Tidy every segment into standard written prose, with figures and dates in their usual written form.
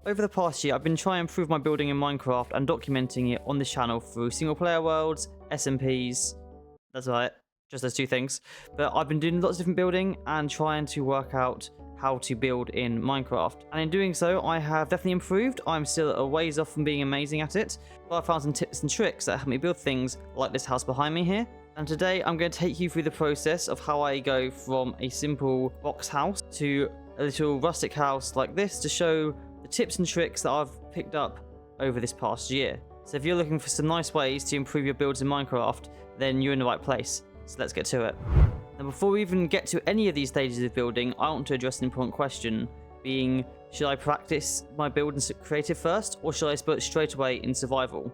Over the past year, I've been trying to improve my building in Minecraft and documenting it on this channel through single player worlds, SMPs, that's right, just those two things. But I've been doing lots of different building and trying to work out how to build in Minecraft. And in doing so, I have definitely improved. I'm still a ways off from being amazing at it, but I found some tips and tricks that help me build things like this house behind me here. And today I'm going to take you through the process of how I go from a simple box house to a little rustic house like this to show the tips and tricks that I've picked up over this past year. So if you're looking for some nice ways to improve your builds in Minecraft, then you're in the right place. So let's get to it. Now before we even get to any of these stages of building, I want to address an important question, being, should I practice my build in creative first, or should I start straight away in survival?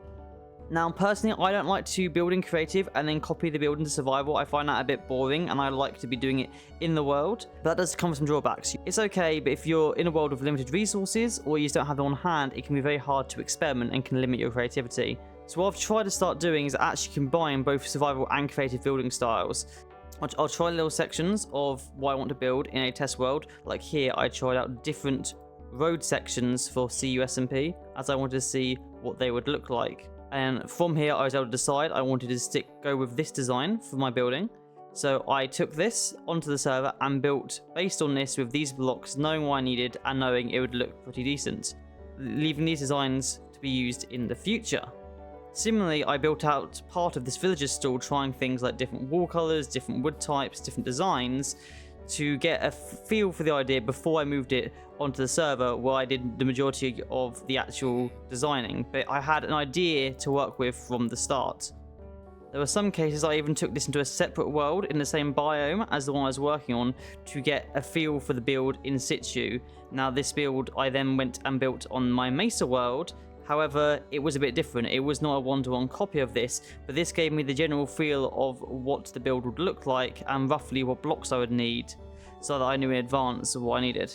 Now personally, I don't like to build in creative and then copy the build into survival. I find that a bit boring and I like to be doing it in the world. But that does come with some drawbacks. It's okay, but if you're in a world with limited resources or you just don't have them on hand, it can be very hard to experiment and can limit your creativity. So what I've tried to start doing is actually combine both survival and creative building styles. I'll try little sections of what I want to build in a test world. Like here, I tried out different road sections for CUSMP as I wanted to see what they would look like. And from here, I was able to decide I wanted to go with this design for my building. So I took this onto the server and built based on this with these blocks, knowing what I needed and knowing it would look pretty decent, leaving these designs to be used in the future. Similarly, I built out part of this villager's stall, trying things like different wall colors, different wood types, different designs, to get a feel for the idea before I moved it onto the server, where I did the majority of the actual designing. But I had an idea to work with from the start. There were some cases I even took this into a separate world in the same biome as the one I was working on to get a feel for the build in situ. Now this build I then went and built on my Mesa world. However, it was a bit different. It was not a one-to-one copy of this, but this gave me the general feel of what the build would look like and roughly what blocks I would need, so that I knew in advance what I needed.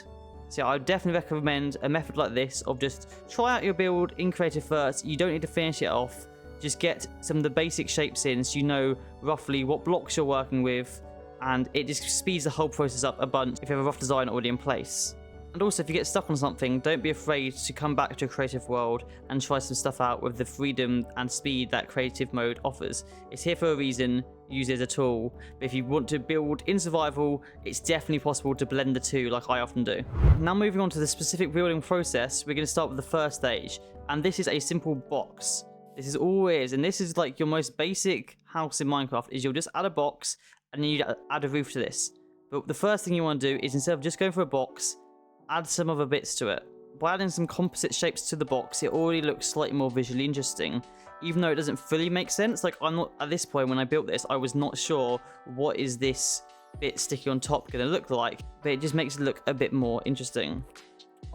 So I would definitely recommend a method like this of just try out your build in creative first. You don't need to finish it off. Just get some of the basic shapes in so you know roughly what blocks you're working with, and it just speeds the whole process up a bunch if you have a rough design already in place. And also, if you get stuck on something, don't be afraid to come back to a creative world and try some stuff out with the freedom and speed that creative mode offers. It's here for a reason, use it as a tool. But if you want to build in survival, it's definitely possible to blend the two like I often do. Now moving on to the specific building process, we're going to start with the first stage. And this is a simple box. This is all it is. And this is like your most basic house in Minecraft, is you'll just add a box and then you add a roof to this. But the first thing you want to do is, instead of just going for a box, add some other bits to it. By adding some composite shapes to the box, it already looks slightly more visually interesting, even though it doesn't fully make sense. Like, I'm not, at this point when I built this, I was not sure what is this bit sticking on top going to look like, but it just makes it look a bit more interesting.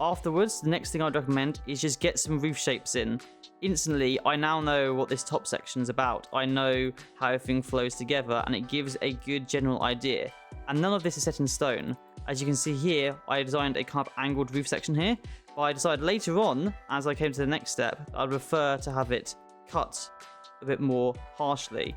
Afterwards, the next thing I'd recommend is just get some roof shapes in. Instantly, I now know what this top section is about. I know how everything flows together, and it gives a good general idea. And none of this is set in stone. As you can see here, I designed a kind of angled roof section here, but I decided later on, as I came to the next step, I'd prefer to have it cut a bit more harshly.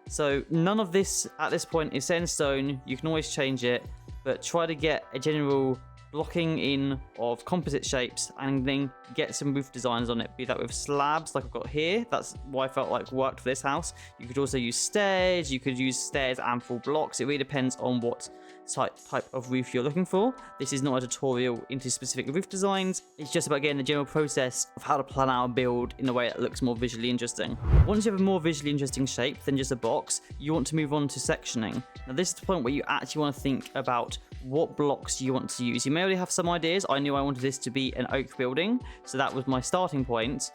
So none of this at this point is set in stone. You can always change it, but try to get a general blocking in of composite shapes and then get some roof designs on it, be that with slabs like I've got here. That's what I felt like worked for this house. You could also use stairs, you could use stairs and full blocks. It really depends on what type of roof you're looking for. This is not a tutorial into specific roof designs. It's just about getting the general process of how to plan out a build in a way that looks more visually interesting. Once you have a more visually interesting shape than just a box, you want to move on to sectioning. Now this is the point where you actually want to think about what blocks you want to use. You may already have some ideas. I knew I wanted this to be an oak building, so that was my starting point.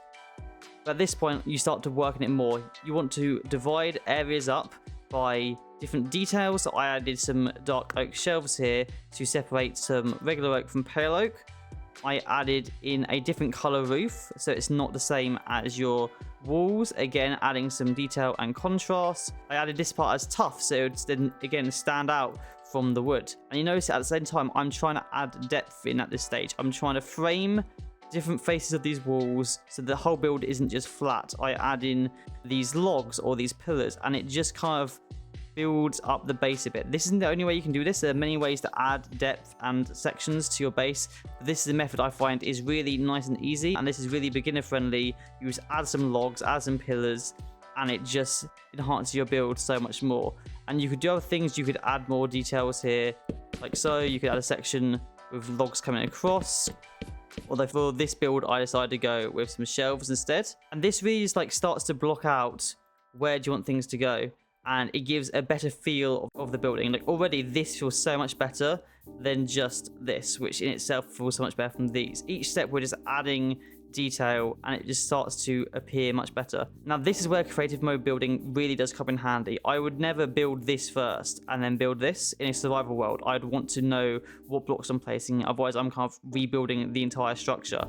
But at this point, you start to work on it more. You want to divide areas up by different details. So I added some dark oak shelves here to separate some regular oak from pale oak. I added in a different color roof, so it's not the same as your walls, again adding some detail and contrast. I added this part as tough, so it would then again stand out from the wood. And you notice at the same time, I'm trying to add depth in at this stage. I'm trying to frame different faces of these walls so the whole build isn't just flat. I add in these logs or these pillars, and it just kind of builds up the base a bit. This isn't the only way you can do this. There are many ways to add depth and sections to your base. But this is a method I find is really nice and easy, and this is really beginner friendly. You just add some logs, add some pillars, and it just enhances your build so much more. And you could do other things. You could add more details here, like so. You could add a section with logs coming across. Although for this build, I decided to go with some shelves instead. And this really just like starts to block out where do you want things to go. And it gives a better feel of the building. Like already this feels so much better than just this, which in itself feels so much better from these. Each step we're just adding detail and it just starts to appear much better. Now this is where creative mode building really does come in handy. I would never build this first and then build this in a survival world. I'd want to know what blocks I'm placing, otherwise I'm kind of rebuilding the entire structure.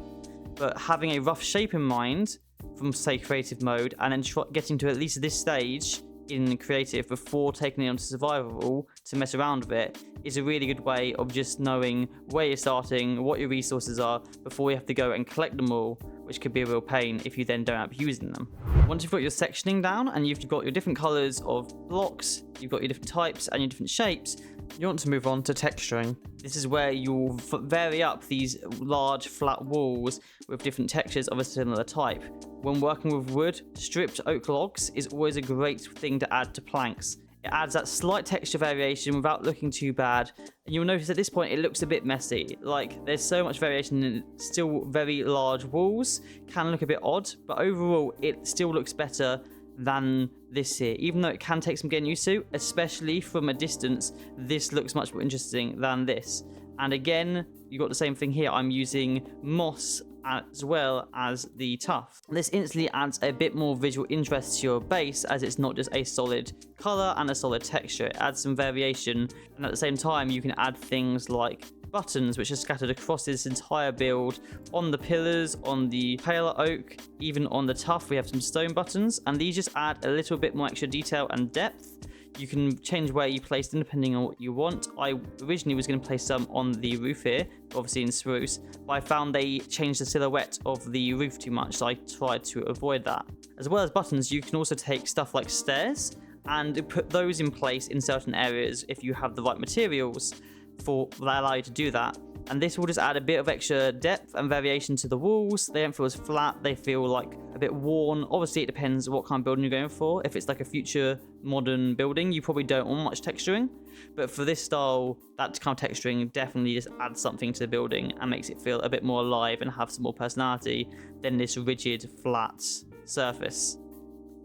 But having a rough shape in mind from say creative mode and then getting to at least this stage in creative before taking it onto survival to mess around with it is a really good way of just knowing where you're starting, what your resources are before you have to go and collect them all, which could be a real pain if you then don't end up using them. Once you've got your sectioning down and you've got your different colors of blocks, you've got your different types and your different shapes, you want to move on to texturing. This is where you'll vary up these large flat walls with different textures of a similar type. When working with wood, stripped oak logs is always a great thing to add to planks. It adds that slight texture variation without looking too bad. And you'll notice at this point it looks a bit messy. Like there's so much variation in still very large walls. Can look a bit odd, but overall it still looks better than this here. Even though it can take some getting used to, especially from a distance, this looks much more interesting than this. And again, you got the same thing here. I'm using moss as well as the tuff. This instantly adds a bit more visual interest to your base, as it's not just a solid color and a solid texture. It adds some variation, and at the same time you can add things like buttons which are scattered across this entire build, on the pillars, on the paler oak, even on the tuff we have some stone buttons, and these just add a little bit more extra detail and depth. You can change where you place them depending on what you want. I originally was going to place some on the roof here, obviously in spruce, but I found they changed the silhouette of the roof too much, so I tried to avoid that. As well as buttons, you can also take stuff like stairs and put those in place in certain areas if you have the right materials that allow you to do that. And this will just add a bit of extra depth and variation to the walls. They don't feel as flat, they feel like a bit worn. Obviously it depends what kind of building you're going for. If it's like a future modern building, you probably don't want much texturing, but for this style, that kind of texturing definitely just adds something to the building and makes it feel a bit more alive and have some more personality than this rigid flat surface.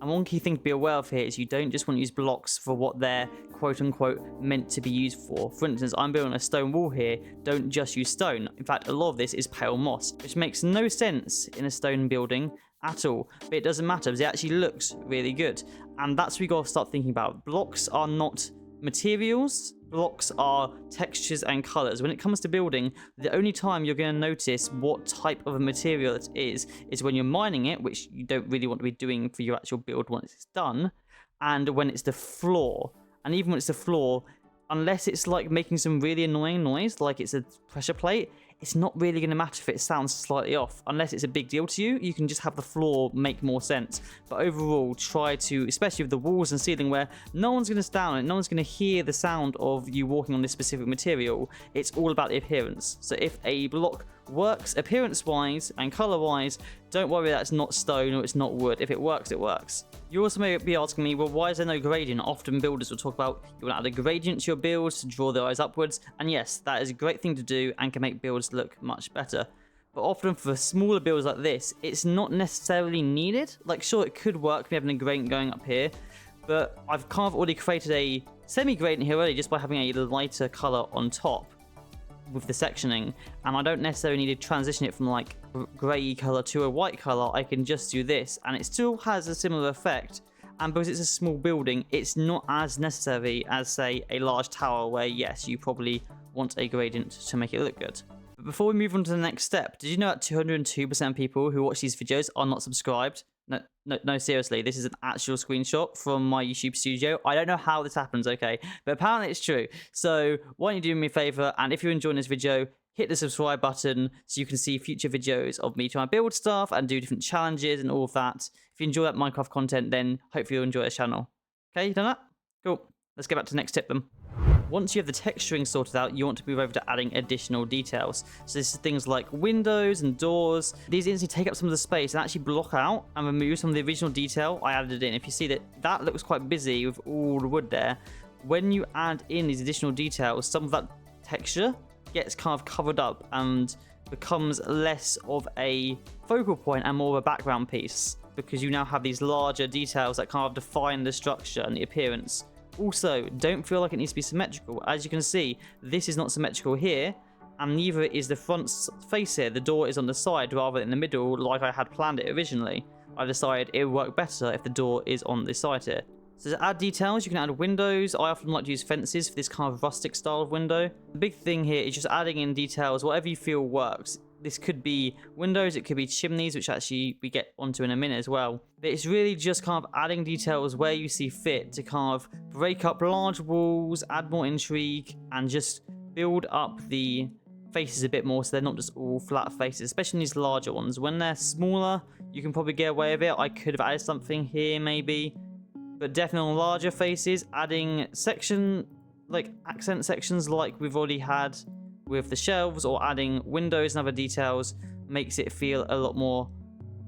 And one key thing to be aware of here is you don't just want to use blocks for what they're quote-unquote meant to be used for. For instance, I'm building a stone wall here, don't just use stone. In fact, a lot of this is pale moss, which makes no sense in a stone building at all, but it doesn't matter because it actually looks really good. And that's what we got to start thinking about. Blocks are not materials, blocks are textures and colors. When it comes to building, the only time you're going to notice what type of a material it is when you're mining it, which you don't really want to be doing for your actual build once it's done, and when it's the floor. And even when it's the floor, unless it's like making some really annoying noise, like it's a pressure plate, it's not really going to matter if it sounds slightly off. Unless it's a big deal to you, you can just have the floor make more sense. But overall, try to, especially with the walls and ceiling where no one's going to stand on it, no one's going to hear the sound of you walking on this specific material, it's all about the appearance. So if a block works appearance-wise and color-wise, don't worry that it's not stone or it's not wood. If it works, it works. You also may be asking me, well, why is there no gradient? Often builders will talk about you want to add a gradient to your builds to draw the eyes upwards, and yes, that is a great thing to do and can make builds look much better. But often for smaller builds like this, it's not necessarily needed. Like, sure, it could work, me having a gradient going up here, but I've kind of already created a semi-gradient here already just by having a lighter color on top with the sectioning, and I don't necessarily need to transition it from like grey color to a white color. I can just do this and it still has a similar effect, and because it's a small building, it's not as necessary as say a large tower where yes, you probably want a gradient to make it look good. But before we move on to the next step, did you know that 202% of people who watch these videos are not subscribed? No, seriously, this is an actual screenshot from my YouTube studio. I don't know how this happens, okay? But apparently it's true. So why don't you do me a favor, and if you're enjoying this video, hit the subscribe button so you can see future videos of me trying to build stuff and do different challenges and all of that. If you enjoy that Minecraft content, then hopefully you'll enjoy this channel. Okay, you done that? Cool. let's get back to the next tip then. Once you have the texturing sorted out, you want to move over to adding additional details. So this is things like windows and doors. These instantly take up some of the space and actually block out and remove some of the original detail I added in. If you see that looks quite busy with all the wood there. When you add in these additional details, some of that texture gets kind of covered up and becomes less of a focal point and more of a background piece, because you now have these larger details that kind of define the structure and the appearance. Also, don't feel like it needs to be symmetrical. As you can see, this is not symmetrical here, and neither is the front face here. The door is on the side rather than in the middle like I had planned it originally. I decided it would work better if the door is on this side here. So to add details, you can add windows. I often like to use fences for this kind of rustic style of window. The big thing here is just adding in details, whatever you feel works. This could be windows, it could be chimneys, which actually we get onto in a minute as well. But it's really just kind of adding details where you see fit to kind of break up large walls, add more intrigue, and just build up the faces a bit more so they're not just all flat faces, especially in these larger ones. When they're smaller, you can probably get away with it. I could have added something here maybe. But definitely on larger faces, adding accent sections like we've already had with the shelves, or adding windows and other details makes it feel a lot more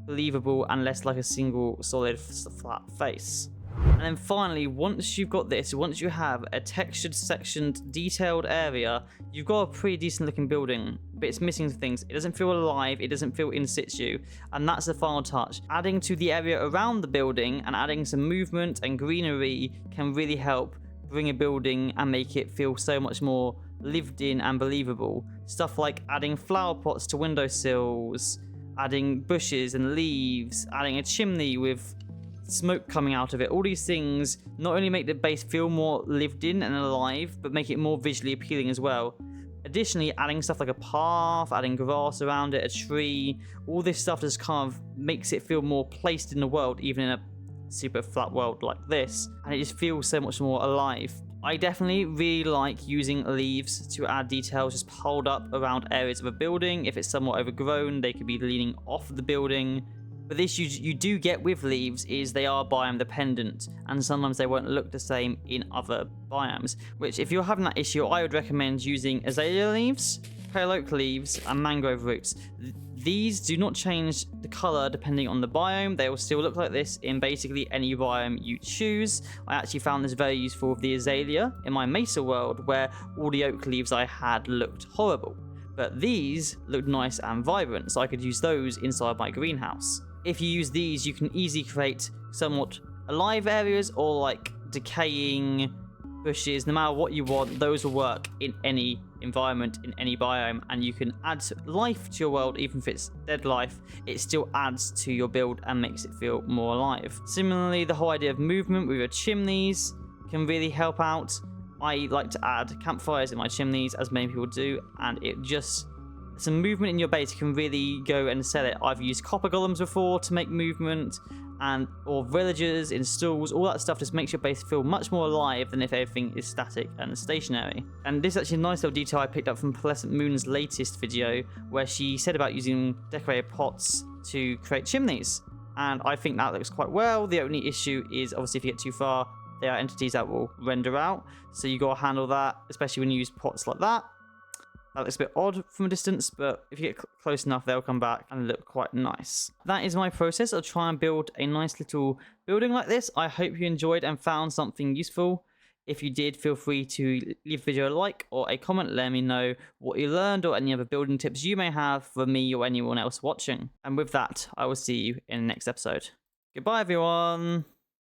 believable and less like a single solid flat face. And then finally, once you've got this, once you have a textured, sectioned, detailed area, you've got a pretty decent looking building, but it's missing things. It doesn't feel alive, it doesn't feel in situ, and that's the final touch. Adding to the area around the building and adding some movement and greenery can really help bring a building and make it feel so much more lived in and believable. Stuff like adding flower pots to windowsills, adding bushes and leaves, adding a chimney with smoke coming out of it. All these things not only make the base feel more lived in and alive, but make it more visually appealing as well. Additionally, adding stuff like a path, adding grass around it, a tree, all this stuff just kind of makes it feel more placed in the world, even in a super flat world like this, and it just feels so much more alive. I definitely really like using leaves to add details just piled up around areas of a building. If it's somewhat overgrown, they could be leaning off the building. But this you do get with leaves is they are biome dependent, and sometimes they won't look the same in other biomes, which if you're having that issue, I would recommend using azalea leaves, pale oak leaves, and mangrove roots. These do not change the color depending on the biome. They will still look like this in basically any biome you choose. I actually found this very useful with the azalea in my mesa world, where all the oak leaves I had looked horrible. But these looked nice and vibrant, so I could use those inside my greenhouse. If you use these, you can easily create somewhat alive areas or like decaying bushes. No matter what you want, those will work in any environment, in any biome, and you can add life to your world. Even if it's dead life, it still adds to your build and makes it feel more alive. Similarly, the whole idea of movement with your chimneys can really help out. I like to add campfires in my chimneys, as many people do, and it just some movement in your base can really go and sell it. I've used copper golems before to make movement, or villagers in stalls. All that stuff just makes your base feel much more alive than if everything is static and stationary. And this is actually a nice little detail I picked up from Pearlescent Moon's latest video, where she said about using decorated pots to create chimneys, and I think that looks quite well. The only issue is obviously if you get too far, there are entities that will render out, so you got to handle that, especially when you use pots like that. That looks a bit odd from a distance, but if you get close enough, they'll come back and look quite nice. That is my process of trying to build a nice little building like this. I hope you enjoyed and found something useful. If you did, feel free to leave the video a like or a comment. Let me know what you learned or any other building tips you may have for me or anyone else watching. And with that, I will see you in the next episode. Goodbye, everyone.